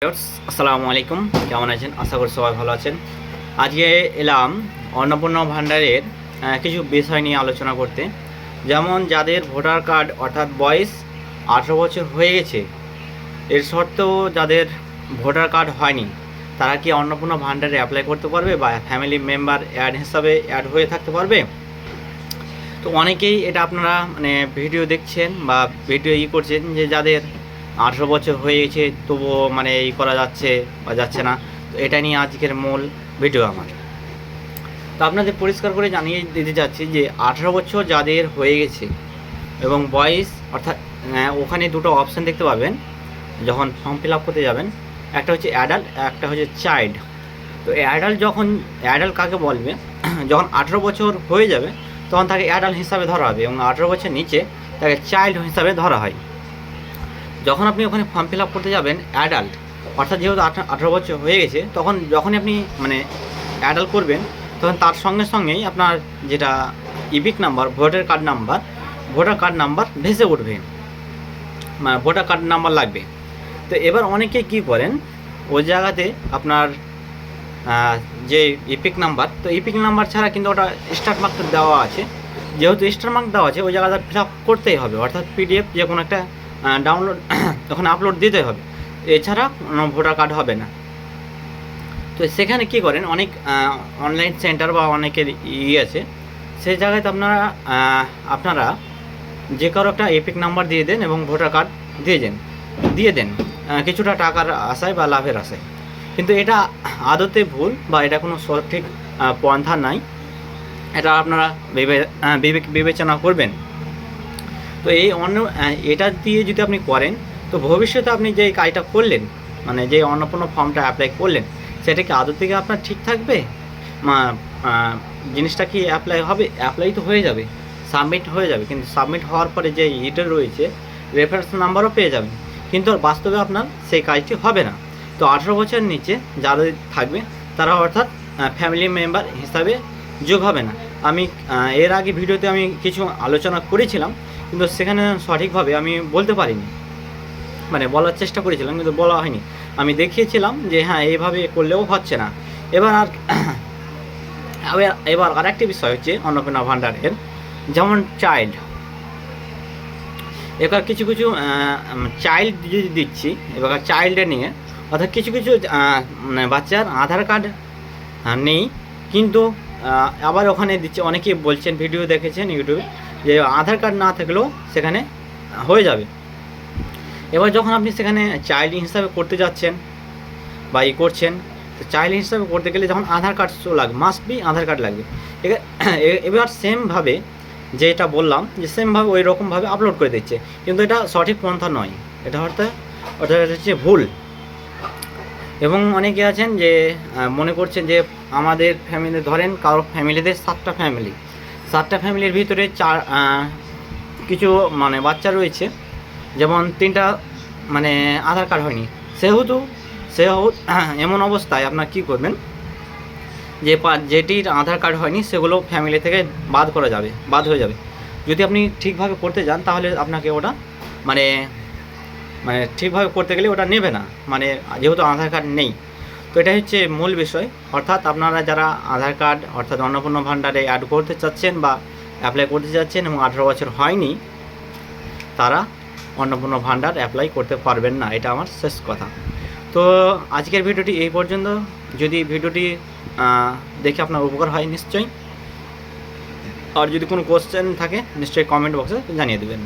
আসসালামু আলাইকুম, কেমন আছেন? আশা করি সবাই ভালো আছেন। আজকে এলাম অন্নপূর্ণা ভান্ডারের কিছু বিষয় নিয়ে আলোচনা করতে। যেমন যাদের ভোটার কার্ড অর্থাৎ বয়স 18 বছর হয়ে গেছে, এর সত্ত্বেও যাদের ভোটার কার্ড হয়নি, তারা কি অন্নপূর্ণা ভান্ডারে অ্যাপ্লাই করতে পারবে বা ফ্যামিলি মেম্বার অ্যাড হিসাবে অ্যাড হয়ে থাকতে পারবে? তো অনেকেই এটা আপনারা ভিডিও দেখছেন বা ভিডিও করছেন যে যাদের 18 বছর হয়ে গেছে তবুও করা যাচ্ছে বা যাচ্ছে না। তো এটা নিয়ে আজকের মূল ভিডিও আমার। তো আপনাদের পরিষ্কার করে জানিয়ে দিতে চাচ্ছি যে 18 বছর যাদের হয়ে গেছে এবং বয়স অর্থাৎ ওখানে দুটো অপশান দেখতে পাবেন যখন ফর্ম ফিল আপ করতে যাবেন। একটা হচ্ছে অ্যাডাল্ট, একটা হচ্ছে চাইল্ড। তো অ্যাডাল্ট কাকে বলবে? যখন 18 বছর হয়ে যাবে তখন তাকে অ্যাডাল্ট হিসাবে ধরা হবে এবং 18 বছর নিচে তাকে চাইল্ড হিসাবে ধরা হয়। যখন আপনি ওখানে ফর্ম ফিল আপ করতে যাবেন অ্যাডাল্ট, অর্থাৎ যেহেতু 18 বছর হয়ে গেছে, তখন যখনই আপনি অ্যাডাল্ট করবেন তখন তার সঙ্গেই আপনার যেটা epic number, voter card number ভেসে উঠবে, ভোটার কার্ড নাম্বার লাগবে। তো এবার অনেকে কি করেন, ওই জায়গাতে আপনার যে ইপিক নাম্বার, তো ইপিক নাম্বার ছাড়া কিন্তু ওটা স্টার মার্ক দেওয়া আছে। যেহেতু স্টার মার্ক দেওয়া আছে, ওই জায়গাটা ফিল আপ করতেই হবে, অর্থাৎ পিডিএফ যে কোনো একটা ডাউনলোড ওখানে আপলোড দিতে হবে, এছাড়া ভোটার কার্ড হবে না। তো সেখানে কি করেন, অনেক অনলাইন সেন্টার বা অনেকের আছে, সেই জায়গায় আপনারা যে কারো একটা এপিক নাম্বার দিয়ে দেন এবং ভোটার কার্ড দিয়ে দেন কিছুটা টাকার আশায় বা লাভের আশায়। কিন্তু এটা আদতে ভুল বা এটা কোনো সঠিক পন্থা নাই, এটা আপনারা বিবেচনা করবেন। তো এটা দিয়ে যদি আপনি করেন, তো ভবিষ্যতে আপনি যে কাজটা করলেন, যে অন্নপূর্ণা ফর্মটা অ্যাপ্লাই করলেন, সেটা কি আদৌ থেকে আপনার ঠিক থাকবে? জিনিসটা কি অ্যাপ্লাই তো হয়ে যাবে, সাবমিট হয়ে যাবে, কিন্তু সাবমিট হওয়ার পরে যে ইটা রয়েছে রেফারেন্স নাম্বারও পেয়ে যাবেন, কিন্তু বাস্তবে আপনার সেই কাজটি হবে না। তো 18 বছরের নিচে যারা থাকবে তারা অর্থাৎ ফ্যামিলি মেম্বার হিসাবে যোগ হবে না। আমি এর আগে ভিডিওতে আমি কিছু আলোচনা করেছিলাম, কিন্তু সেখানে সঠিকভাবে আমি বলতে পারিনি, বলার চেষ্টা করেছিলাম কিন্তু বলা হয়নি। আমি দেখিয়েছিলাম যে হ্যাঁ, এইভাবে করলেও হচ্ছে না। এবার আরেকটি বিষয় হচ্ছে অন্নপূর্ণা ভান্ডারের, যেমন চাইল্ড। এবার কিছু চাইল্ড যদি দিচ্ছি, এবার চাইল্ডে নিয়ে, অর্থাৎ কিছু বাচ্চার আধার কার্ড নেই, কিন্তু আবার ওখানে দিচ্ছে। অনেকেই বলছেন, ভিডিও দেখেছেন ইউটিউবে, যে আধার কার্ড না থাকলেও সেখানে হয়ে যাবে। এবার যখন আপনি সেখানে চাইল্ড হিসাবে করতে যাচ্ছেন বা করছেন, তো চাইল্ড হিসাবে করতে গেলে যখন আধার কার্ড লাগবে, মাস্ট বি আধার কার্ড লাগবে। এবার সেমভাবে যেটা বললাম, যে সেমভাবে ওই রকমভাবে আপলোড করে দিচ্ছে, কিন্তু এটা সঠিক পন্থা নয়, এটা হচ্ছে ভুল। এবং অনেকে আছেন যে মনে করছেন যে আমাদের ফ্যামিলি, ধরেন কারো ফ্যামিলিতে 7টা ফ্যামিলির ভিতরে কিছু বাচ্চা রয়েছে, যেমন 3টা আধার কার্ড হয়নি, সেহেতু এমন অবস্থায় আপনার কি করবেন, যে যেটির আধার কার্ড হয়নি সেগুলো ফ্যামিলি থেকে বাদ হয়ে যাবে। যদি আপনি ঠিকভাবে করতে যান, তাহলে আপনাকে ওটা ঠিকভাবে করতে গেলে ওটা নেবে না, যেহেতু আধার কার্ড নেই। তো এটা হচ্ছে মূল বিষয়। অর্থাৎ আপনারা যারা আধার কার্ড অর্থাৎ অন্নপূর্ণা ভান্ডারে অ্যাড করতে চাচ্ছেন বা অ্যাপ্লাই করতে চাচ্ছেন এবং 18 বছর হয়নি, তারা অন্নপূর্ণা ভান্ডার অ্যাপ্লাই করতে পারবেন না, এটা আমার শেষ কথা। তো আজকের ভিডিওটি এই পর্যন্ত। যদি ভিডিওটি দেখে আপনার উপকার হয় নিশ্চয়ই, আর যদি কোনো কোশ্চেন থাকে নিশ্চয়ই কমেন্ট বক্সে জানিয়ে দেবেন।